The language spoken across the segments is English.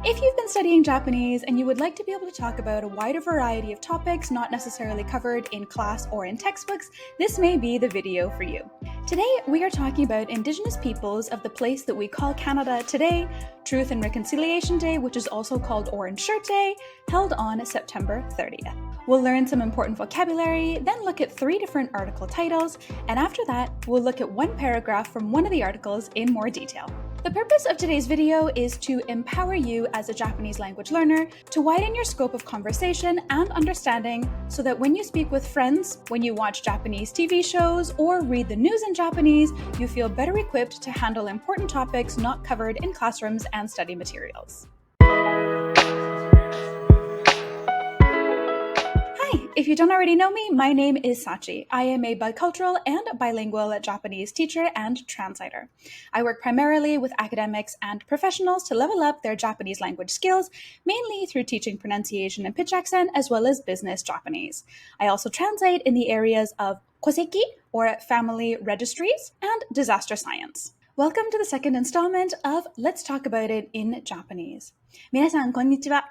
If you've been studying Japanese and you would like to be able to talk about a wider variety of topics not necessarily covered in class or in textbooks, this may be the video for you. Today, we are talking about Indigenous peoples of the place that we call Canada today, Truth and Reconciliation Day, which is also called Orange Shirt Day, held on September 30th. We'll learn some important vocabulary, then look at 3 different article titles, and after that, we'll look at one paragraph from one of the articles in more detail. The purpose of today's video is to empower you as a Japanese language learner to widen your scope of conversation and understanding so that when you speak with friends, when you watch Japanese TV shows, or read the news in Japanese, you feel better equipped to handle important topics not covered in classrooms and study materials. If you don't already know me, my name is Sachi. I am a bicultural and bilingual Japanese teacher and translator. I work primarily with academics and professionals to level up their Japanese language skills, mainly through teaching pronunciation and pitch accent, as well as business Japanese. I also translate in the areas of koseki, or family registries, and disaster science. Welcome to the second installment of Let's Talk About It in Japanese. 皆さん、こんにちは。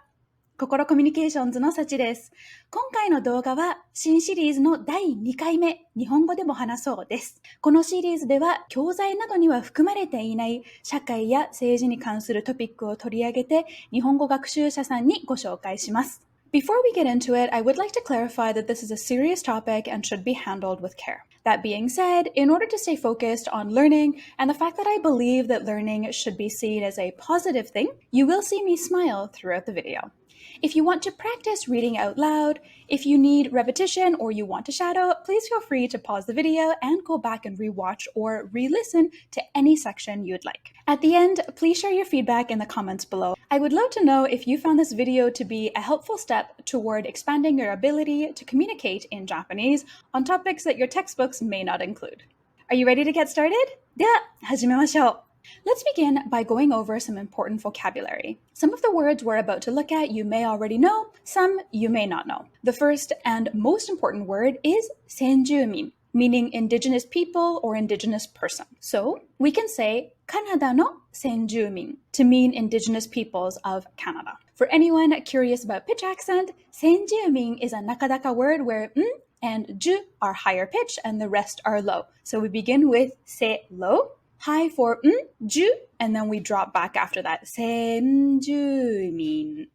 心コミュニケーションズのサチです。今回の動画は新シリーズの第2回目、日本語でも話そうです。このシリーズでは教材などには含まれていない社会や政治に関するトピックを取り上げて日本語学習者さんにご紹介します。Before we get into it, I would like to clarify that this is a serious topic and should be handled with care. That being said, in order to stay focused on learning and the fact that I believe that learning should be seen as a positive thing, you will see me smile throughout the video. If you want to practice reading out loud, if you need repetition or you want to shadow, please feel free to pause the video and go back and rewatch or re-listen to any section you'd like. At the end, please share your feedback in the comments below. I would love to know if you found this video to be a helpful step toward expanding your ability to communicate in Japanese on topics that your textbooks may not include. Are you ready to get started? では、始めましょう。Let's begin by going over some important vocabulary. Some of the words we're about to look at you may already know, some you may not know. The first and most important word is senjumin, meaning indigenous people or indigenous person. So we can say Canada no senjumin to mean indigenous peoples of Canada. For anyone curious about pitch accent, senjumin is a nakadaka word where and ju are higher pitch and the rest are low. So we begin with se low, high for ju, and then we drop back after that. Senjumin.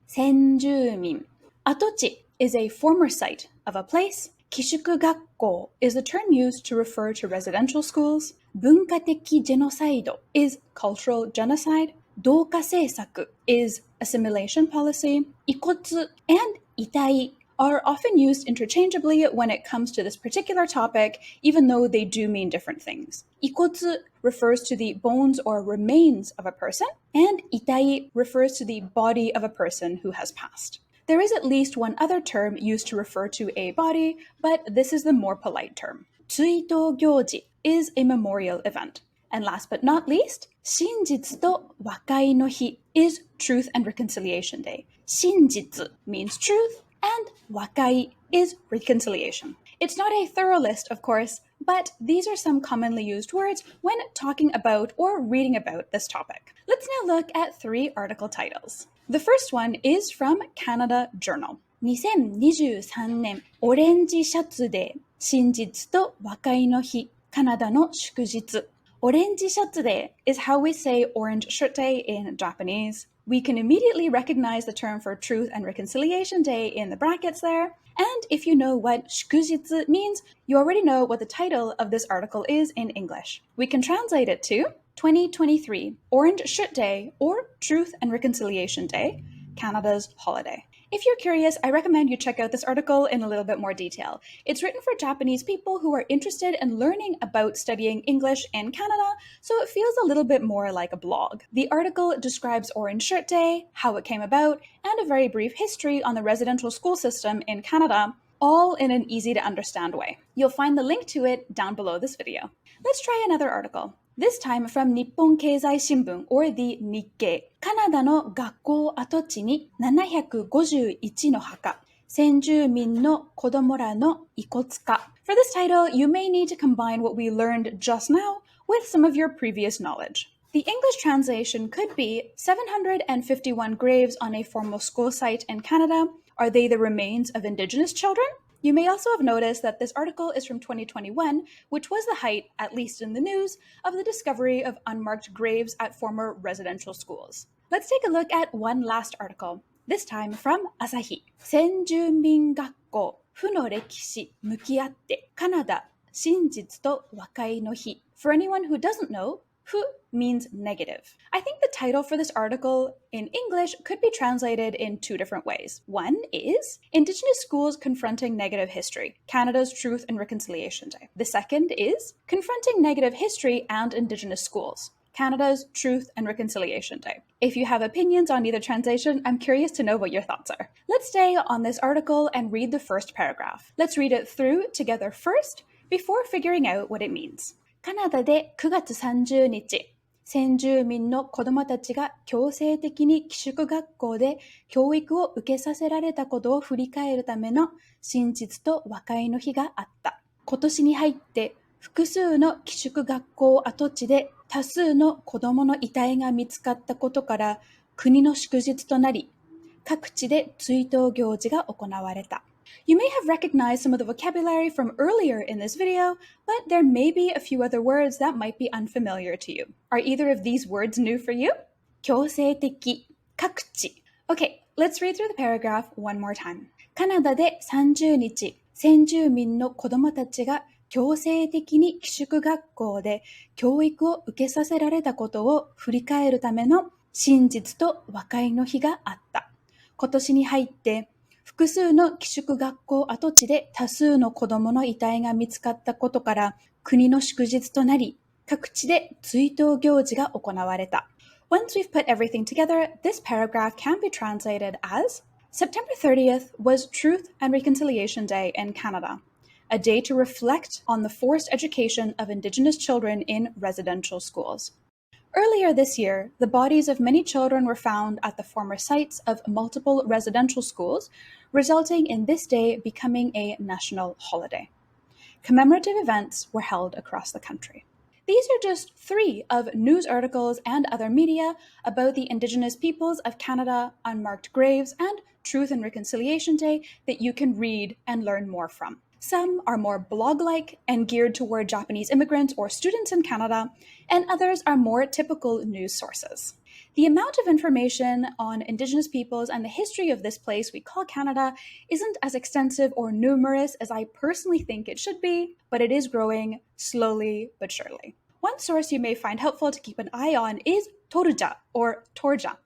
Senjumin. Atochi is a former site of a place. Kishuku-gakko is a term used to refer to residential schools. Bunkateki genocide is cultural genocide. Douka seisaku is assimilation policy. Ikotsu and itai are often used interchangeably when it comes to this particular topic, even though they do mean different things. Ikotsu refers to the bones or remains of a person, and itai refers to the body of a person who has passed. There is at least one other term used to refer to a body, but this is the more polite term. Tsuito gyoji is a memorial event. And last but not least, Shinjitsu to Wakai no Hi is Truth and Reconciliation Day. Shinjitsu means truth, and wakai is reconciliation. It's not a thorough list, of course, but these are some commonly used words when talking about or reading about this topic. Let's now look at 3 article titles. The first one is from Canada Journal. 2023年オレンジシャツデー、真実と和解の日、カナダの祝日。Orange Shirt Day is how we say Orange Shirt Day in Japanese. We can immediately recognize the term for Truth and Reconciliation Day in the brackets there. And if you know what shukujitsu means, you already know what the title of this article is in English. We can translate it to 2023 Orange Shirt Day or Truth and Reconciliation Day, Canada's holiday. If you're curious, I recommend you check out this article in a little bit more detail. It's written for Japanese people who are interested in learning about studying English in Canada, so it feels a little bit more like a blog. The article describes Orange Shirt Day, how it came about, and a very brief history on the residential school system in Canada, all in an easy-to-understand way. You'll find the link to it down below this video. Let's try another article. This time from Nippon Keizai Shimbun, or the Nikkei. カナダの学校跡地に751の墓。先住民の子供らの遺骨化. For this title, you may need to combine what we learned just now with some of your previous knowledge. The English translation could be 751 graves on a formal school site in Canada. Are they the remains of Indigenous children? You may also have noticed that this article is from 2021, which was the height, at least in the news, of the discovery of unmarked graves at former residential schools. Let's take a look at one last article, this time from Asahi. 先住民学校負の歴史向き合ってカナダ真実と和解の日. For anyone who doesn't know, fu means negative. I think the title for this article in English could be translated in two different ways. One is Indigenous Schools Confronting Negative History, Canada's Truth and Reconciliation Day. The second is Confronting Negative History and Indigenous Schools, Canada's Truth and Reconciliation Day. If you have opinions on either translation, I'm curious to know what your thoughts are. Let's stay on this article and read the first paragraph. Let's read it through together first before figuring out what it means. カナダで9月30日、先住民の子どもたちが強制的に寄宿学校で教育を受けさせられたことを振り返るための真実と和解の日があった。今年に入って複数の寄宿学校跡地で多数の子どもの遺体が見つかったことから国の祝日となり、各地で追悼行事が行われた。You may have recognized some of the vocabulary from earlier in this video, but there may be a few other words that might be unfamiliar to you. Are either of these words new for you? 強制的、各地。Okay, let's read through the paragraph one more time. カナダで30日、先住民の子どもたちが強制的に寄宿学校で教育を受けさせられたことを振り返るための真実と和解の日があった。今年に入って複数の寄宿学校跡地で多数の子どもの遺体が見つかったことから国の祝日となり、各地で追悼行事が行われた。Once we've put everything together, this paragraph can be translated as September 30th was Truth and Reconciliation Day in Canada, a day to reflect on the forced education of Indigenous children in residential schools. Earlier this year, the bodies of many children were found at the former sites of multiple residential schools, resulting in this day becoming a national holiday. Commemorative events were held across the country. These are just 3 of news articles and other media about the Indigenous Peoples of Canada, unmarked graves, and Truth and Reconciliation Day that you can read and learn more from. Some are more blog-like and geared toward Japanese immigrants or students in Canada, and others are more typical news sources. The amount of information on Indigenous peoples and the history of this place we call Canada isn't as extensive or numerous as I personally think it should be, but it is growing slowly but surely. One source you may find helpful to keep an eye on is Torja or Torja.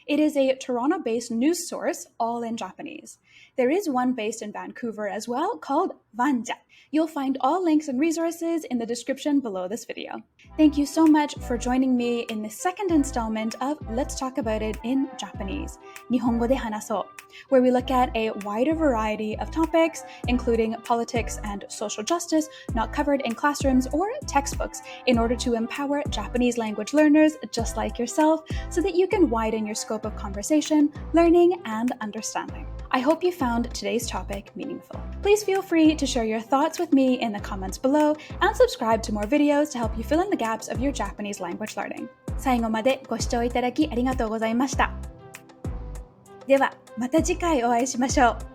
It is a Toronto-based news source, all in Japanese. There is one based in Vancouver as well, called Vanja. You'll find all links and resources in the description below this video. Thank you so much for joining me in the second installment of Let's Talk About It in Japanese, 日本語で話そう, where we look at a wider variety of topics, including politics and social justice, not covered in classrooms or textbooks, in order to empower Japanese language learners just like yourself, so that you can widen your scope of conversation, learning, and understanding. I hope you found today's topic meaningful. Please feel free to share your thoughts with me in the comments below and subscribe to more videos to help you fill in the gaps of your Japanese language learning. 最後までご視聴いただきありがとうございました。では、また次回お会いしましょう。